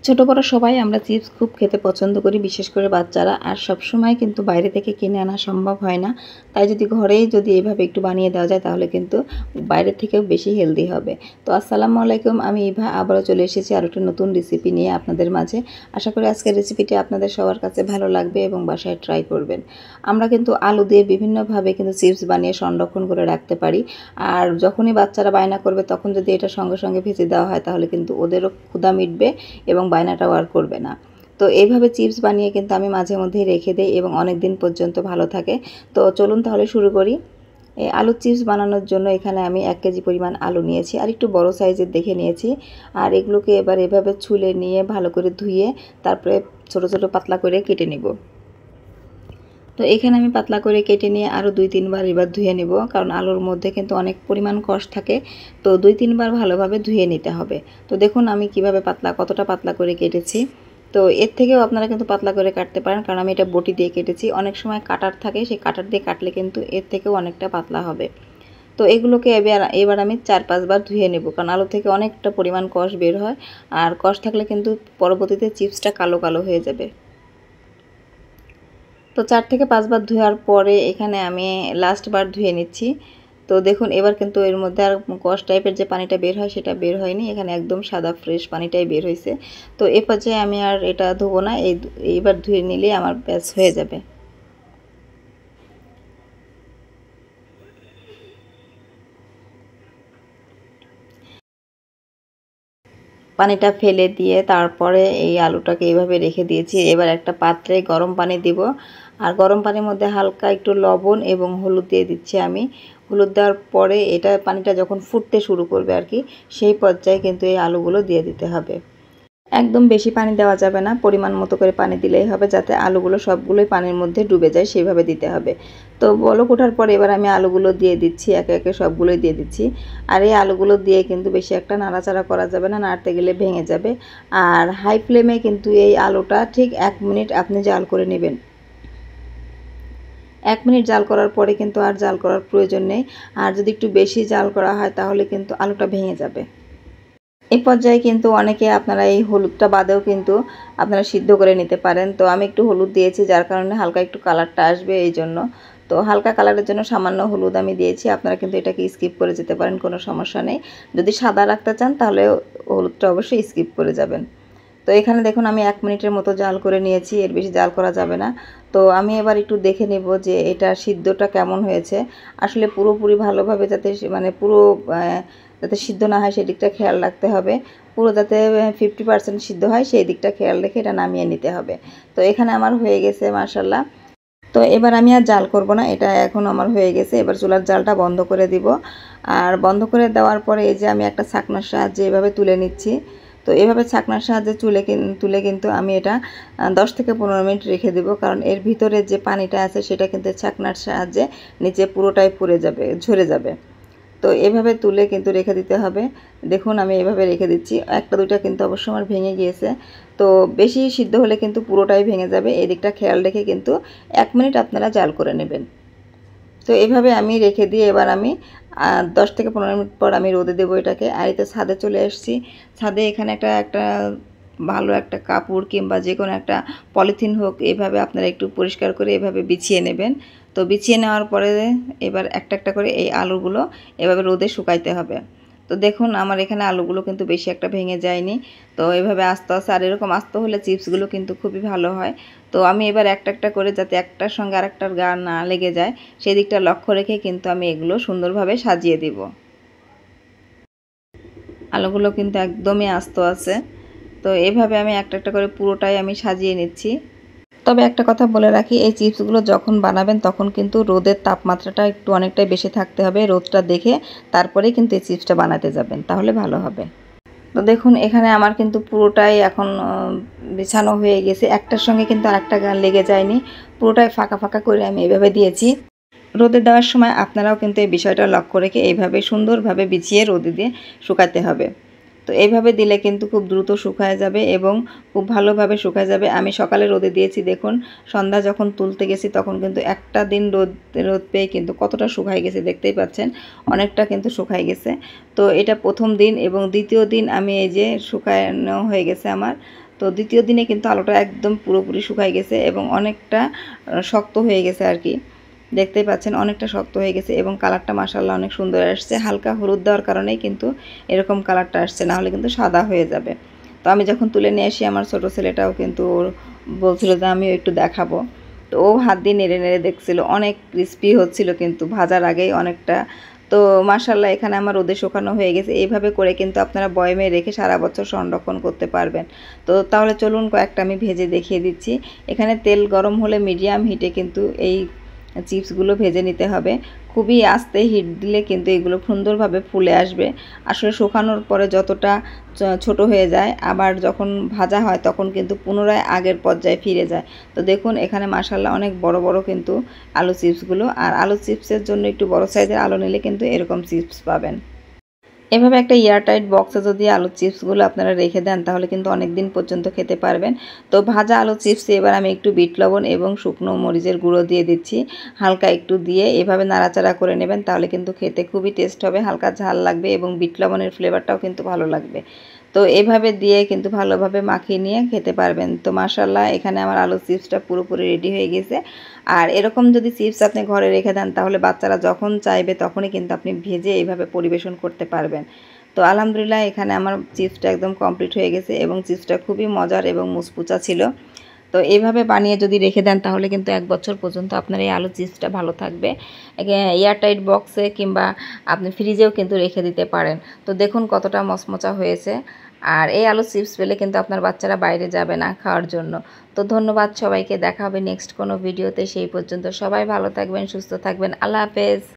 ছোট বড় সবাই আমরা চিপস খুব খেতে পছন্দ করি, বিশেষ করে বাচ্চারা। আর সব সময় কিন্তু বাইরে থেকে কিনে আনা সম্ভব হয় না। তাই ঘরেই যদি এভাবে একটু বানিয়ে দেওয়া যায় তাহলে কিন্তু বাইরের থেকেও বেশি হেলদি হবে। তো আসসালামু আলাইকুম, আমি ইভা আবারও চলে এসেছি আর একটা নতুন রেসিপি নিয়ে আপনাদের মাঝে। আশা করি আজকের রেসিপিটি আপনাদের সবার কাছে ভালো লাগবে এবং বাসায় ট্রাই করবেন। আমরা কিন্তু আলু দিয়ে বিভিন্নভাবে কিন্তু চিপস বানিয়ে সংরক্ষণ করে রাখতে পারি। আর যখনই বাচ্চারা বায়না করবে তখন যদি এটা সঙ্গে সঙ্গে ভেজে দেওয়া হয় তাহলে কিন্তু ওদেরও ক্ষুধা মিটবে এবং বায়নাটাও আর করবে না। তো এইভাবে চিপস বানিয়ে কিন্তু আমি মাঝে মধ্যেই রেখে দেই এবং অনেক দিন পর্যন্ত ভালো থাকে। তো চলুন তাহলে শুরু করি। এই আলুর চিপস বানানোর জন্য এখানে আমি 1 কেজি পরিমাণ আলু নিয়েছি, আর একটু বড় সাইজের দেখে নিয়েছি। আর এগুলোকে এবার এভাবে ছুলে নিয়ে ভালো করে ধুয়ে তারপরে ছোট ছোট পাতলা করে কেটে নিব। তো এখানে আমি পাতলা করে কেটে নিয়ে আরও 2-3 বার এবার ধুয়ে নেব, কারণ আলুর মধ্যে কিন্তু অনেক পরিমাণ কষ থাকে। তো 2-3 বার ভালোভাবে ধুয়ে নিতে হবে। তো দেখুন আমি কিভাবে কতটা পাতলা করে কেটেছি। তো এর থেকেও আপনারা কিন্তু পাতলা করে কাটতে পারেন, কারণ আমি এটা বটি দিয়ে কেটেছি। অনেক সময় কাটার থাকে, সেই কাটার দিয়ে কাটলে কিন্তু এর থেকেও অনেকটা পাতলা হবে। তো এগুলোকে এবার আমি 4-5 বার ধুয়ে নেব, কারণ আলু থেকে অনেকটা পরিমাণ কষ বের হয়। আর কষ থাকলে কিন্তু পরবর্তীতে চিপসটা কালো কালো হয়ে যাবে। তো 4 থেকে 5 বার ধোয়ার পরে এখানে আমি লাস্ট বার ধুয়ে নিচ্ছি। তো দেখুন এবার কিন্তু এর মধ্যে আর কষ টাইপের যে পানিটা বের হয় সেটা বের হয়নি, এখানে একদম সাদা ফ্রেশ পানিটাই বের হয়েছে। তো এ পর্যায়ে আমি আর এটা ধোবো না, এইবার ধুয়ে নিলেই আমার ব্যাস হয়ে যাবে। পানিটা ফেলে দিয়ে তারপরে এই আলুটাকে এইভাবে রেখে দিয়েছি। এবার একটা পাত্রে গরম পানি দিব, আর গরম পানির মধ্যে হালকা একটু লবণ এবং হলুদ দিয়ে দিচ্ছি আমি। হলুদ দেওয়ার পরে পানিটা যখন ফুটতে শুরু করবে আর কি, সেই পর্যায়ে কিন্তু এই আলুগুলো দিয়ে দিতে হবে। একদম বেশি পানি দেওয়া যাবে না, পরিমাণ মতো করে পানি দিলেই হবে, যাতে আলুগুলো সবগুলোই পানির মধ্যে ডুবে যায় সেইভাবে দিতে হবে। তো বলক ওঠার পর এবার আমি আলুগুলো দিয়ে দিচ্ছি, একে একে সবগুলোই দিয়ে দিচ্ছি। আর এই আলুগুলো দিয়ে কিন্তু বেশি একটা নাড়াচাড়া করা যাবে না, নাড়তে গেলে ভেঙে যাবে। আর হাই ফ্লেমে কিন্তু এই আলুটা ঠিক 1 মিনিট আপনি জাল করে নেবেন। 1 মিনিট জাল করার পরে কিন্তু আর জাল করার প্রয়োজন নেই। আর যদি একটু বেশি জাল করা হয় তাহলে কিন্তু আলুটা ভেঙে যাবে। এই পর্যায়ে কিন্তু অনেকে আপনারা এই হলুদটা বাদেও কিন্তু আপনারা সিদ্ধ করে নিতে পারেন। তো আমি একটু হলুদ দিয়েছি, যার কারণে হালকা একটু কালারটা আসবে এই জন্য। তো হালকা কালারের জন্য সামান্য হলুদ আমি দিয়েছি। আপনারা কিন্তু এটাকে স্কিপ করে যেতে পারেন, কোনো সমস্যা নেই। যদি সাদা রাখতে চান তাহলে হলুদটা অবশ্যই স্কিপ করে যাবেন। তো এখানে দেখুন আমি 1 মিনিটের মতো জাল করে নিয়েছি, এর বেশি জাল করা যাবে না। তো আমি এবার একটু দেখে নেব যে এটা সিদ্ধটা কেমন হয়েছে। আসলে পুরোপুরি ভালোভাবে যাতে পুরো যাতে সিদ্ধ না হয় সেই দিকটা খেয়াল রাখতে হবে। পুরো যাতে 50% সিদ্ধ হয় সেই দিকটা খেয়াল রেখে এটা নামিয়ে নিতে হবে। তো এখানে আমার হয়ে গেছে মাশাআল্লাহ। তো এবার আমি আর জাল করব না, এটা এখন আমার হয়ে গেছে। এবার চুলার জালটা বন্ধ করে দিব। আর বন্ধ করে দেওয়ার পরে এই যে আমি একটা ছাঁকনার সাহায্যে এভাবে তুলে নিচ্ছি। তো এভাবে ছাঁকনার সাহায্যে তুলে কিন্তু আমি এটা 10 থেকে 15 মিনিট রেখে দেব, কারণ এর ভিতরে যে পানিটা আছে সেটা কিন্তু ছাঁকনার সাহায্যে নিচে পুরোটাই ঝরে যাবে। তো এভাবে তুলে কিন্তু রেখে দিতে হবে। দেখুন আমি এভাবে রেখে দিচ্ছি, একটা দুইটা কিন্তু অবশ্য আমার ভেঙে গিয়েছে। তো বেশি সিদ্ধ হলে কিন্তু পুরোটাই ভেঙে যাবে, এই দিকটা খেয়াল রেখে কিন্তু 1 মিনিট আপনারা জাল করে নেবেন। তো এভাবে আমি রেখে দিয়ে এবার আমি 10 থেকে 15 মিনিট পর আমি রোদে দেবো এটাকে। আর এতে ছাদে চলে এসেছি। ছাদে এখানে একটা ভালো একটা কাপড় কিংবা যে কোনো একটা পলিথিন হোক, এভাবে আপনারা একটু পরিষ্কার করে এভাবে বিছিয়ে নেবেন। তো বিছিয়ে নেওয়ার পরে এবার একটা একটা করে এই আলুগুলো এভাবে রোদে শুকাইতে হবে। তো দেখুন আমার এখানে আলুগুলো কিন্তু বেশি একটা ভেঙে যায়নি। তো এভাবে আস্তে আস্তে, আর এরকম আস্তে হলে চিপসগুলো কিন্তু খুবই ভালো হয়। তো আমি এবার একটা একটা করে, যাতে একটার সঙ্গে আরেকটার গা না লেগে যায় সেই দিকটা লক্ষ্য রেখে কিন্তু আমি এগুলো সুন্দরভাবে সাজিয়ে দিব। আলুগুলো কিন্তু একদমই আস্ত আছে। তো এভাবে আমি একটা একটা করে পুরোটাই আমি সাজিয়ে নিচ্ছি। তবে একটা কথা বলে রাখি, এই চিপসগুলো যখন বানাবেন তখন কিন্তু রোদের তাপমাত্রাটা একটু অনেকটাই বেশি থাকতে হবে। রোদটা দেখে তারপরেই কিন্তু এই চিপসটা বানাতে যাবেন, তাহলে ভালো হবে। তো দেখুন এখানে আমার কিন্তু পুরোটাই এখন বিছানো হয়ে গেছে, একটার সঙ্গে কিন্তু আরেকটা গান লেগে যায়নি। পুরোটাই ফাঁকা ফাঁকা করে আমি এভাবে দিয়েছি। রোদে দেওয়ার সময় আপনারাও কিন্তু এই বিষয়টা লক্ষ্য রেখে এইভাবে সুন্দরভাবে বিছিয়ে রোদে দিয়ে শুকাতে হবে। তো এইভাবে দিলে কিন্তু খুব দ্রুত শুকায় যাবে এবং খুব ভালোভাবে শুকায় যাবে। আমি সকালে রোদে দিয়েছি, দেখুন সন্ধ্যা যখন তুলতে গেছি তখন কিন্তু একটা দিন রোদ পেয়ে কিন্তু কতটা শুকায় গেছে দেখতেই পাচ্ছেন, অনেকটা কিন্তু শুকায় গেছে। তো এটা প্রথম দিন এবং দ্বিতীয় দিন আমি এই যে শুকানো হয়ে গেছে আমার। তো দ্বিতীয় দিনে কিন্তু আলুটা একদম পুরোপুরি শুকাই গেছে এবং অনেকটা শক্ত হয়ে গেছে আর কি। দেখতেই পাচ্ছেন অনেকটা শক্ত হয়ে গেছে এবং কালারটা মাশাআল্লাহ অনেক সুন্দর আসছে। হালকা হলুদ দেওয়ার কারণেই কিন্তু এরকম কালারটা আসছে, না হলে কিন্তু সাদা হয়ে যাবে। তো আমি যখন তুলে নিয়ে আসি আমার ছোটো ছেলেটাও কিন্তু বলছিল যে আমিও একটু দেখাবো। তো ও হাত দিয়ে নেড়ে নেড়ে দেখছিল, অনেক ক্রিস্পি হচ্ছিল কিন্তু ভাজার আগেই অনেকটা। তো মাশাআল্লাহ এখানে আমার রোদে শুকানো হয়ে গেছে। এইভাবে করে কিন্তু আপনারা বয়মে রেখে সারা বছর সংরক্ষণ করতে পারবেন। তো তাহলে চলুন কয়েকটা আমি ভেজে দেখিয়ে দিচ্ছি। এখানে তেল গরম হলে মিডিয়াম হিটে কিন্তু এই চিপসগুলো ভেজে নিতে হবে। খুবই আস্তে হিট দিলে কিন্তু এগুলো সুন্দরভাবে ফুলে আসবে। আসলে শুকানোর পরে যতটা ছোট হয়ে যায়, আবার যখন ভাজা হয় তখন কিন্তু পুনরায় আগের পর্যায়ে ফিরে যায়। তো দেখুন এখানে মাশাআল্লাহ অনেক বড় বড় কিন্তু আলু চিপসগুলো, আর আলু চিপসের জন্য একটু বড় সাইজের আলু নিলে কিন্তু এরকম চিপস পাবেন। এভাবে একটা এয়ারটাইট বক্সে যদি আলুর চিপসগুলো আপনারা রেখে দেন তাহলে কিন্তু অনেক দিন পর্যন্ত খেতে পারবেন। তো ভাজা আলু চিপসে এবার আমি একটু বিট লবণ এবং শুকনো মরিচের গুঁড়ো দিয়ে দিচ্ছি, হালকা একটু দিয়ে এভাবে নাড়াচাড়া করে নেবেন, তাহলে কিন্তু খেতে খুবই টেস্ট হবে। হালকা ঝাল লাগবে এবং বিট লবণের ফ্লেভারটাও কিন্তু ভালো লাগবে। তো এভাবে দিয়ে কিন্তু ভালোভাবে মাখিয়ে নিয়ে খেতে পারবেন। তো মাশাআল্লাহ এখানে আমার আলু চিপসটা পুরোপুরি রেডি হয়ে গেছে। আর এরকম যদি চিপস আপনি ঘরে রেখে দেন তাহলে বাচ্চারা যখন চাইবে তখনই কিন্তু আপনি ভেজে এইভাবে পরিবেশন করতে পারবেন। তো আলহামদুলিল্লাহ এখানে আমার চিপসটা একদম কমপ্লিট হয়ে গেছে এবং চিপসটা খুবই মজার এবং মুচমুচা ছিল। তো এইভাবে বানিয়ে যদি রেখে দেন তাহলে কিন্তু 1 বছর পর্যন্ত আপনার এই আলু চিপসটা ভালো থাকবে। এয়ারটাইট বক্সে কিংবা আপনি ফ্রিজেও কিন্তু রেখে দিতে পারেন। তো দেখুন কতটা মচমচা হয়েছে। আর এই আলু চিপস পেলে কিন্তু আপনার বাচ্চারা বাইরে যাবে না খাওয়ার জন্য। তো ধন্যবাদ সবাইকে, দেখা হবে নেক্সট কোনো ভিডিওতে। সেই পর্যন্ত সবাই ভালো থাকবেন, সুস্থ থাকবেন। আল্লাহ হাফেজ।